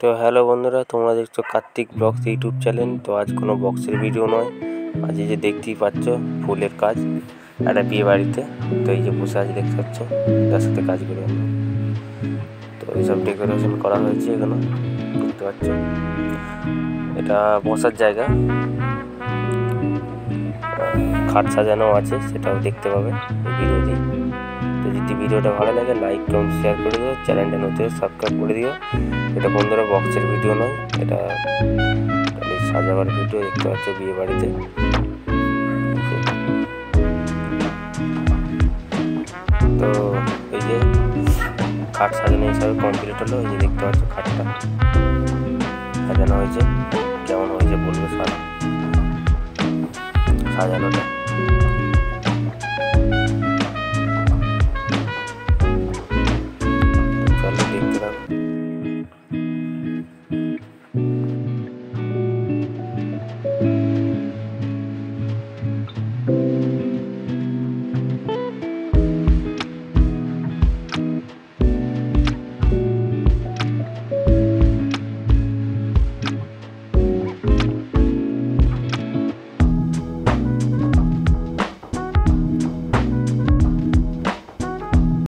তো হ্যালো বন্ধুরা, তোমরা দেখছো কার্তিক ব্লগস ইউটিউব চ্যানেল। তো আজ কোনো বক্সের ভিডিও নয়, আজ এই যে দেখতেই পাচ্ছ ফুলের কাজ একটা বিয়ে বাড়িতে। তো এই যে বসে আছে দেখতে পাচ্ছ, তার সাথে কাজ করে আমরা। তো এইসব ডেকোরেশন করা হয়েছে এখানে দেখতে পাচ্ছ। এটা বসার জায়গা, খাট সাজানো আছে, সেটাও দেখতে পাবে এই ভিডিওতে। তো যদি ভিডিওটা ভালো লাগে লাইক কমেন্ট শেয়ার করে দিও, চ্যানেলটা নতুন সাবস্ক্রাইব করে দিও। এটা বন্ধুরা বক্সের ভিডিও নয়, এটা সাজাবার ভিডিও দেখতে পাচ্ছ বিয়ে বাড়িতে। তো এই যে খাট সাজানো হিসাবে কমপ্লিট হলো। এই যে দেখতে পাচ্ছ খাটটা সাজানো হয়েছে, কেমন হয়েছে বলবে সাজানোটা।